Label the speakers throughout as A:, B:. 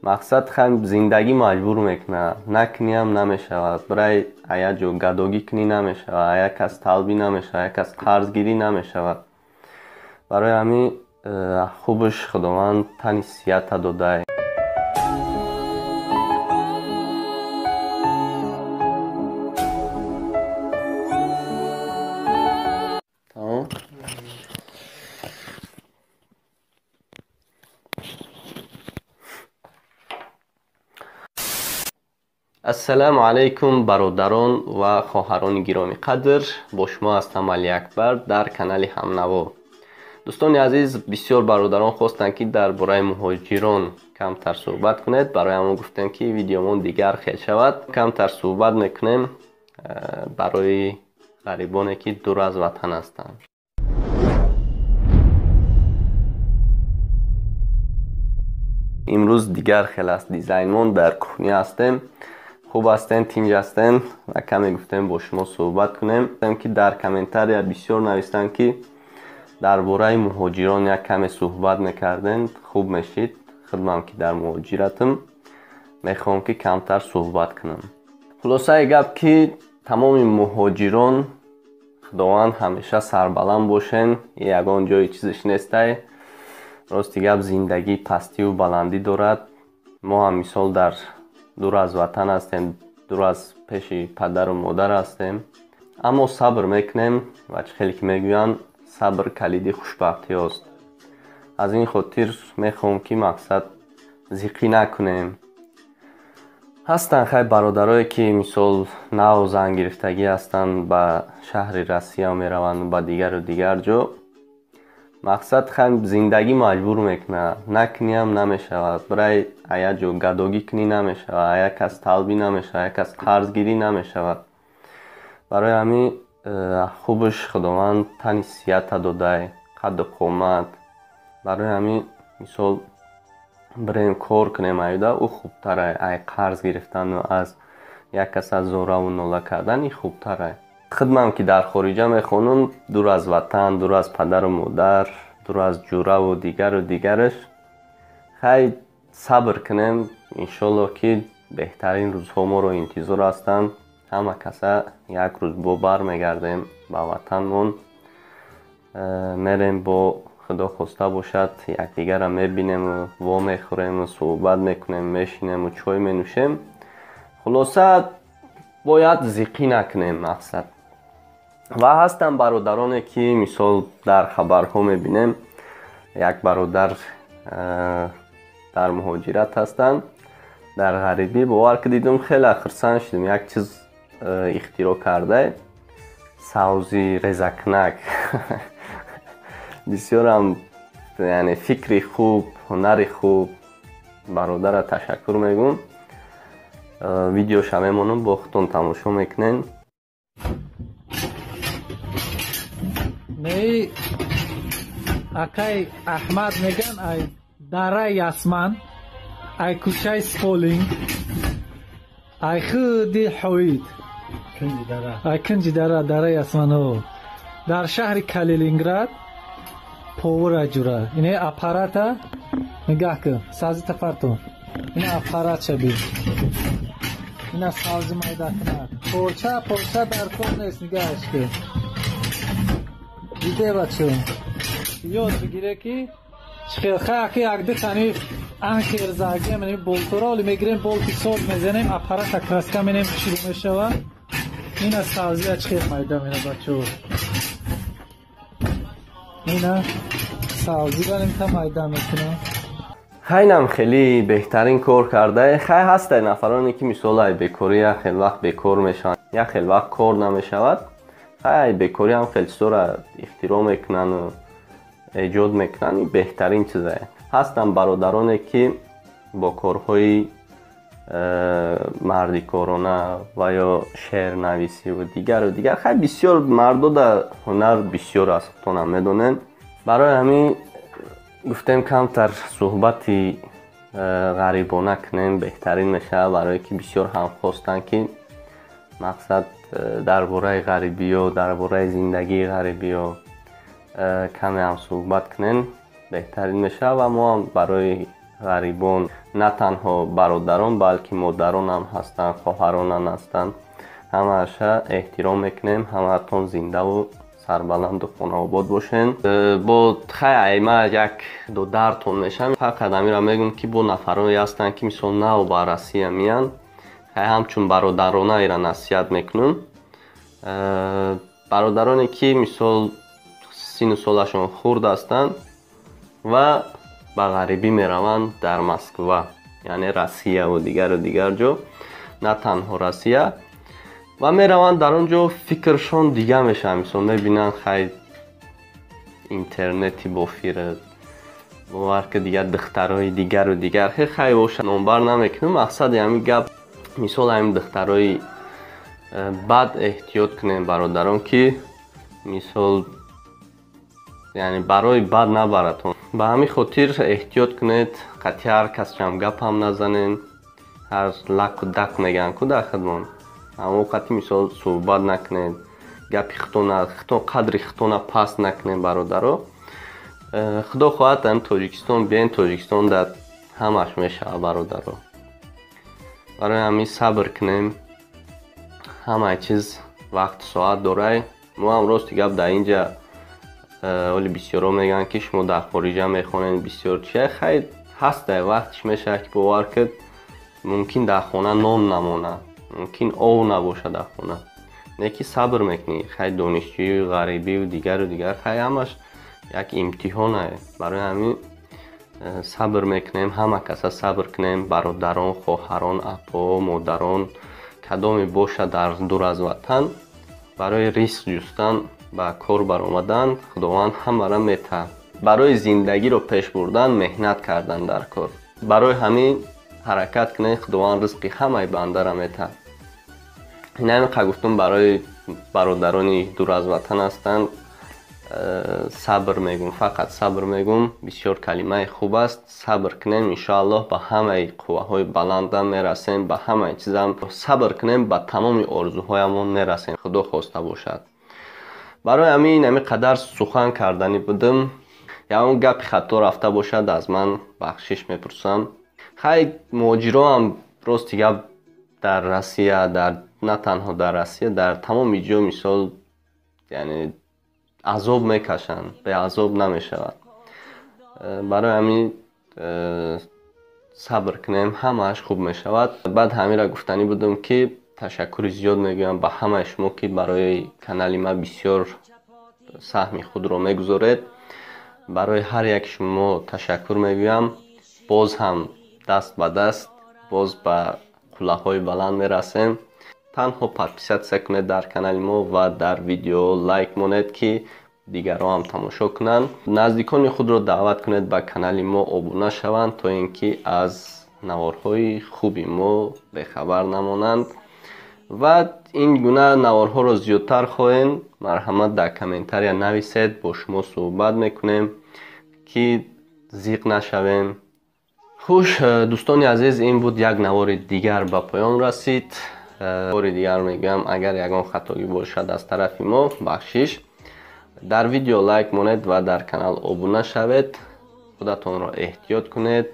A: мақсад хам зиндагӣ маҷбур мекунад, накуниам намешавад, брай ая ҷо гадогӣ кунӣ намешавад, ая кас талбӣ намешавад, ая кас қарзгирӣ намешавад. барои ҳамин хубаш худованд тани сиҳата додай. ассалому алайкум бародарон ва хоҳарони гироми қадр, бо шумо ҳастам Али Акбар дар канали Ҳамнаво. дӯстони азиз, бисёр бародарон хостанд ки дар бораи муҳоҷирон камтар суҳбат кунед. барои ҳамон гуфтем ки видеомон дигар хел шавад. камтар суҳбат мекунем барои ғарибоне ки дур аз ватан ҳастанд. имрӯз дигар хел аст дизайнмон, дар кухня ҳастем. хуб ҳастем, тинҷ ҳастем ва каме гуфтем бо шумо суҳбат кунем. ки дар комментария бисёр навистанд ки дар бораи муҳоҷирон як каме суҳбат мекардем, хуб мешид. худмам ки дар муҳоҷиратам, мехоҳам ки камтар суҳбат кунам. хулосаи гап ки тамоми муҳоҷирон худованд ҳамеша сарбаланд бошен, ягон ҷои чизиш нестай. рости гап зиндагӣ пастию баландӣ дорад. мо ҳам мисол дар дур аз ватан ҳастем, дур аз пеши падару модар ҳастем, аммо сабр мекунем ва чӣ хеле ки мегӯянд, сабр калиди хушбахтиёст. аз ин хотир мехоҳам ки мақсад зиқӣ накунем. ҳастанд хай бародарое ки мисол нав зангирифтагӣ ҳастанд, ба шаҳри Россия мераванд, ба дигару дигар ҷо. мақсад хай зиндагӣ маҷбур мекунад, накуниам намешавад, брай ая ҷо гадогӣ кунӣ намешавад, ая кас талбӣ намешавад, ая кас қарзгирӣ намешавад. барои ҳамин хубаш худованд тани сиҳата додай, қадду қомат. барои ҳамин мисол бирем кор кунем айда, ӯ хубтарай. ай қарз гирифтану аз як кас аз зораву нола кардан, ин хубтарай. худмам ки дар хориҷа мехонам, дур аз ватан, дур аз падару модар, дур аз ҷураву дигараш. хай сабр кунем. иншоалло ки беҳтарин рӯзҳо моро интизор ҳастанд. ҳама каса як рӯз бо бармегардем ба ватанмон. мерем бо худо хоста бошад, якдигара мебинему, во мехӯрему, суҳбат мекунем, мешинему, чой менӯшем. хулоса бояд зиқӣ накунем мақсад. ва ҳастанд бародароне ки мисол дар хабарҳо мебинем, як бародар дар муҳоҷират ҳастанд, дар ғарибӣ. бовар ки дидум хеле хурсанд шудем. як чиз ихтироъ карда, савзи резакунак. бисёрам яъне фикри хуб, ҳунари хуб. бародара ташаккур мегӯм. видеоша мемонам, бо худтон тамошо мекунен.
B: меи акай аҳмад меган ай дараи ясман, ай кӯчаи сполинг, ай худи ҳоид, ай кунҷи дараи ясмано дар шаҳри Калининград повура ҷура. ине аппарата нигаҳ кун, савзита партон. ина аппарат шаби, ина савзи майда кунад. порча дар кор нест, нигаҳаш кун. диде бачо ёд бигире ки чихелхаки якди тани анхер заге менем болтороли мегирем, болти сол мезанем, аппарата краска менем шурӯъ мешава. ина савзия чихел майда мена бачо. ина савзи барем та майда мекунам.
A: хайнам хеле беҳтарин кор карда. хай ҳастанд нафароне ки мисол ай бекорӣ як хел вақт бекор мешаванд, як хел вақт кор намешавад. хай бекорӣ ҳам хелсора ихтироъ мекунанд, эҷод мекунанд. ин беҳтарин чизе. ҳастанд бародароне ки бо корҳои мардикорона ва ё шеърнависиву дигар. хай бисёр мардода ҳунар бисёр аст, худтонам медонем. барои ҳамин гуфтем камтар суҳбати ғарибона кунем, беҳтарин мешавад. барое ки бисёр ҳамхостанд ки мақсад дар бораи ғарибиё, дар бораи зиндагии ғарибиё каме ҳам суҳбат кунем, беҳтарин мешавад. ва мо ҳам барои ғарибон نه تنها برادران بلکه مادران هم هستند، خواهران هم هستند. همه‌اش احترام میکنیم. همه‌تون زنده و سربلند و خانه آباد باشین. با خیلی ما یک دو درتون میشم. فقط امیرا میگم که با نفرانی هستند که مثل نو با روسیه میان، همچون برادرانه ایرا نصیحت میکنم. برادرانی که مثل سن و سالشون خورد هستند و به غریبی میروند در مسکو، یعنی روسیه و دیگر جا، نه تنها روسیه، و میروند در اونجا فکرشون دیگه میشه. مثل میبینن خیلی اینترنتی بافیره باور که دیگه دخترهای دیگر خیلی باشه نمبر نمیکنم. مقصد همین گپ مثال همین دخترهای بد احتیاط کنیم برادران که مثال یعنی برای بد نبراتون. به همین خاطر احتیاط کنید. قطعی هر کس چم گپ هم نزنین. هر لک و دک میگن که در خدمون اما قطعی مثال صحبت نکنید. گپی خطونه قدری خطونه پس نکنید برادرها. خدا خواهد هم تاجیکستان بیاین. تاجیکستان در همش میشه برادرها. برای همین صبر کنیم. همه چیز وقت ساعت داره. ما هم راست گپ در اینجا ولی بسیارا میگن که شما در خارجه میخونین بسیار چیه خیلی هسته. وقتش میشه که باور کرد ممکن در خونه نان نمونه، ممکن آب نباشه در خونه. نیکی صبر میکنی. خیلی دانشجوی غریبی و دیگر خیلی همش یک امتحانه. برای همین صبر میکنیم. همه کسا صبر کنیم. برادران، خواهران، اپا، مادران کدامی باشه در دور از وطن برای ریسک جستن با کار برآمدن خداوند همه را میته. برای زندگی رو پیش بردن مهنت کردن در کار. برای همین حرکت کنه خداوند رزق همه بنده را میته. این همین گفتم برای برادرانی دور از وطن هستند صبر میگم. فقط صبر میگم. بسیار کلمه خوب است. صبر کنیم ان شاء الله به همه قوه های بلند میرسیم. به همه چیز هم صبر کنیم به تمام آرزوهایمون میرسیم. خدا خواسته باشد. برای همین قدر سخن کردنی بودم. یا اون گپ خطا رفته باشد از من بخشش میپرسم. خیلی ماجرا هم راست گپ در روسیه، در نه تنها در روسیه، در تمام جا مثال یعنی عذاب میکشن، به عذاب نمیشود. برای همین صبر کنیم همهش خوب میشود. بعد همین را گفتنی بودم که تشکر زیاد میگویم به همه شما که برای کانال ما بسیار سهم خود را میگذارید. برای هر یک شما تشکر میگویم. باز هم دست به دست باز به قله های بلند میرسیم. تنها پادپیسیت کنید در کانال ما و در ویدیو لایک مونید که دیگران هم تماشا کنند. نزدیکان خود را دعوت کنید به کانال ما ابونه شوند تا اینکه از نوارهای خوبی ما به خبر نمانند. و این گونه نوارها را زیادتر خواهید مرحمت در کامنتاری نویسید. با شما صحبت میکنیم که زیق نشویم. خوش دوستان عزیز، این بود یک نوار دیگر به پایان رسید. بار دیگر میگم اگر یگان خطایی باشد از طرف ما بخشش. در ویدیو لایک مونید و در کانال ابونه شوید. خودتون را احتیاط کنید.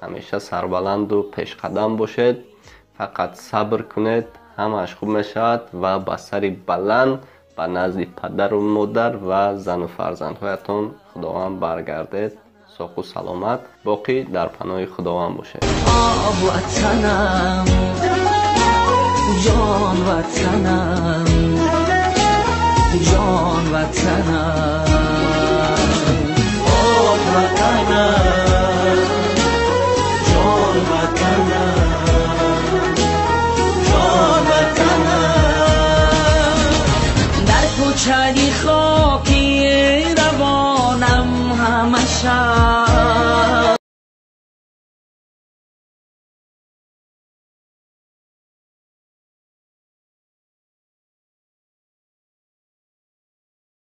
A: همیشه سربلند و پیش قدم باشید. فقط صبر کنید همهش خوب میشود و با سری بلند به نزد پدر و مادر و زن و فرزندهایتان خداوند برگردید. ساخ و سلامت. باقی در پناه خداوند باشید. وطنم جان وطنم جان وطنم